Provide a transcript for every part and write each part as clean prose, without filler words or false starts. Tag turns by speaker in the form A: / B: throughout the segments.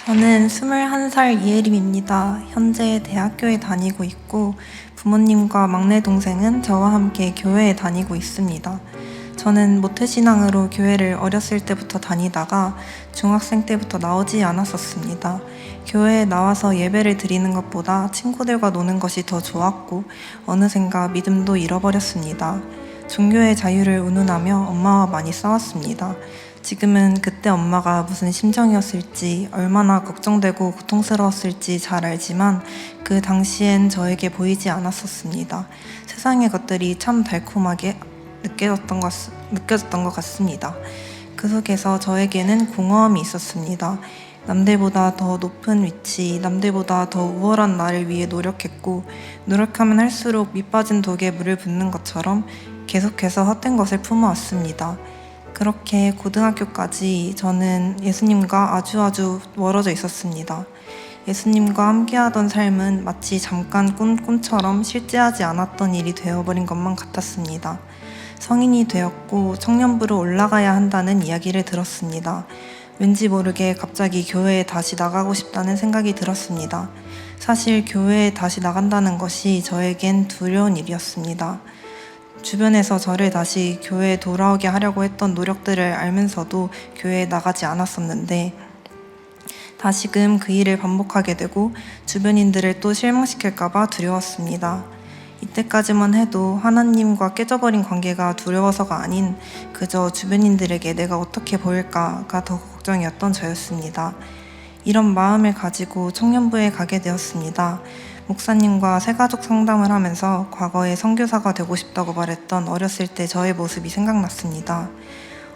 A: 저는 21살 이혜림입니다. 현재 대학교에 다니고 있고 부모님과 막내 동생은 저와 함께 교회에 다니고 있습니다. 저는 모태신앙으로 교회를 어렸을 때부터 다니다가 중학생 때부터 나오지 않았었습니다. 교회에 나와서 예배를 드리는 것보다 친구들과 노는 것이 더 좋았고 어느샌가 믿음도 잃어버렸습니다. 종교의 자유를 운운하며 엄마와 많이 싸웠습니다. 지금은 그때 엄마가 무슨 심정이었을지, 얼마나 걱정되고 고통스러웠을지 잘 알지만 그 당시엔 저에게 보이지 않았었습니다. 세상의 것들이 참 달콤하게 느껴졌던 것 같습니다. 그 속에서 저에게는 공허함이 있었습니다. 남들보다 더 높은 위치, 남들보다 더 우월한 나를 위해 노력했고, 노력하면 할수록 밑빠진 독에 물을 붓는 것처럼 계속해서 헛된 것을 품어왔습니다. 그렇게 고등학교까지 저는 예수님과 아주 멀어져 있었습니다. 예수님과 함께하던 삶은 마치 잠깐 꿈처럼 실제하지 않았던 일이 되어버린 것만 같았습니다. 성인이 되었고 청년부로 올라가야 한다는 이야기를 들었습니다. 왠지 모르게 갑자기 교회에 다시 나가고 싶다는 생각이 들었습니다. 사실 교회에 다시 나간다는 것이 저에겐 두려운 일이었습니다. 주변에서 저를 다시 교회에 돌아오게 하려고 했던 노력들을 알면서도 교회에 나가지 않았었는데 다시금 그 일을 반복하게 되고 주변인들을 또 실망시킬까봐 두려웠습니다. 이때까지만 해도 하나님과 깨져버린 관계가 두려워서가 아닌 그저 주변인들에게 내가 어떻게 보일까가 더 걱정이었던 저였습니다. 이런 마음을 가지고 청년부에 가게 되었습니다. 목사님과 새가족 상담을 하면서 과거에 선교사가 되고 싶다고 말했던 어렸을 때 저의 모습이 생각났습니다.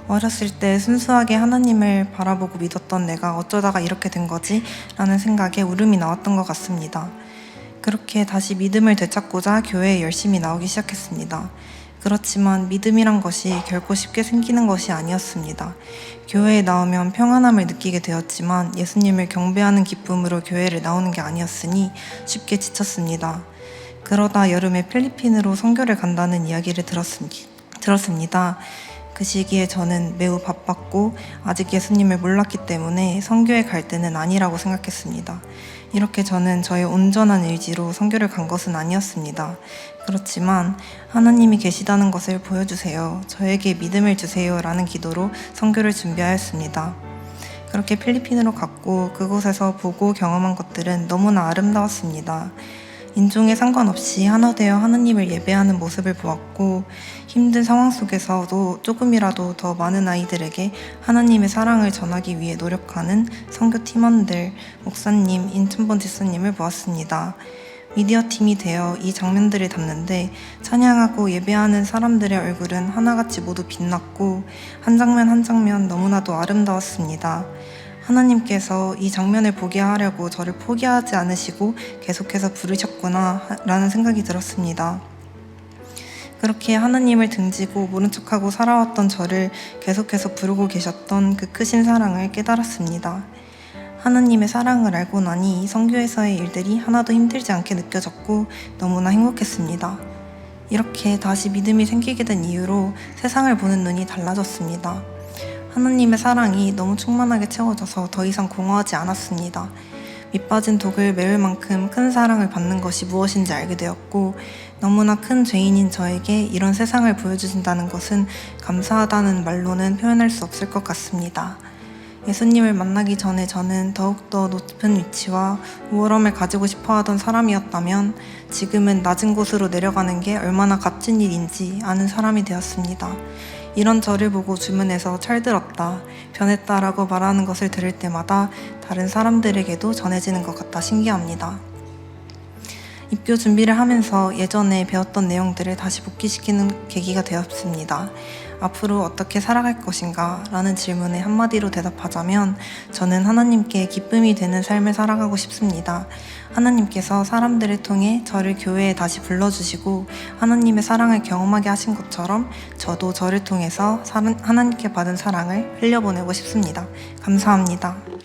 A: 어렸을 때 순수하게 하나님을 바라보고 믿었던 내가 어쩌다가 이렇게 된 거지? 라는 생각에 울음이 나왔던 것 같습니다. 그렇게 다시 믿음을 되찾고자 교회에 열심히 나오기 시작했습니다. 그렇지만 믿음이란 것이 결코 쉽게 생기는 것이 아니었습니다. 교회에 나오면 평안함을 느끼게 되었지만 예수님을 경배하는 기쁨으로 교회를 나오는 게 아니었으니 쉽게 지쳤습니다. 그러다 여름에 필리핀으로 선교를 간다는 이야기를 들었습니다. 그 시기에 저는 매우 바빴고 아직 예수님을 몰랐기 때문에 선교에 갈 때는 아니라고 생각했습니다. 이렇게 저는 저의 온전한 의지로 선교를 간 것은 아니었습니다. 그렇지만 하나님이 계시다는 것을 보여주세요. 저에게 믿음을 주세요. 라는 기도로 선교를 준비하였습니다. 그렇게 필리핀으로 갔고 그곳에서 보고 경험한 것들은 너무나 아름다웠습니다. 인종에 상관없이 하나 되어 하나님을 예배하는 모습을 보았고 힘든 상황 속에서도 조금이라도 더 많은 아이들에게 하나님의 사랑을 전하기 위해 노력하는 선교 팀원들, 목사님, 인천본 집사님을 보았습니다. 미디어 팀이 되어 이 장면들을 담는데 찬양하고 예배하는 사람들의 얼굴은 하나같이 모두 빛났고 한 장면 한 장면 너무나도 아름다웠습니다. 하나님께서 이 장면을 보게 하려고 저를 포기하지 않으시고 계속해서 부르셨구나 라는 생각이 들었습니다. 그렇게 하나님을 등지고 모른 척하고 살아왔던 저를 계속해서 부르고 계셨던 그 크신 사랑을 깨달았습니다. 하나님의 사랑을 알고 나니 선교에서의 일들이 하나도 힘들지 않게 느껴졌고 너무나 행복했습니다. 이렇게 다시 믿음이 생기게 된 이후로 세상을 보는 눈이 달라졌습니다. 하나님의 사랑이 너무 충만하게 채워져서 더 이상 공허하지 않았습니다. 밑빠진 독을 메울 만큼 큰 사랑을 받는 것이 무엇인지 알게 되었고 너무나 큰 죄인인 저에게 이런 세상을 보여주신다는 것은 감사하다는 말로는 표현할 수 없을 것 같습니다. 예수님을 만나기 전에 저는 더욱더 높은 위치와 우월함을 가지고 싶어 하던 사람이었다면 지금은 낮은 곳으로 내려가는 게 얼마나 값진 일인지 아는 사람이 되었습니다. 이런 저를 보고 주변에서 철들었다, 변했다라고 말하는 것을 들을 때마다 다른 사람들에게도 전해지는 것 같아 신기합니다. 입교 준비를 하면서 예전에 배웠던 내용들을 다시 복기시키는 계기가 되었습니다. 앞으로 어떻게 살아갈 것인가? 라는 질문에 한마디로 대답하자면 저는 하나님께 기쁨이 되는 삶을 살아가고 싶습니다. 하나님께서 사람들을 통해 저를 교회에 다시 불러주시고 하나님의 사랑을 경험하게 하신 것처럼 저도 저를 통해서 하나님께 받은 사랑을 흘려보내고 싶습니다. 감사합니다.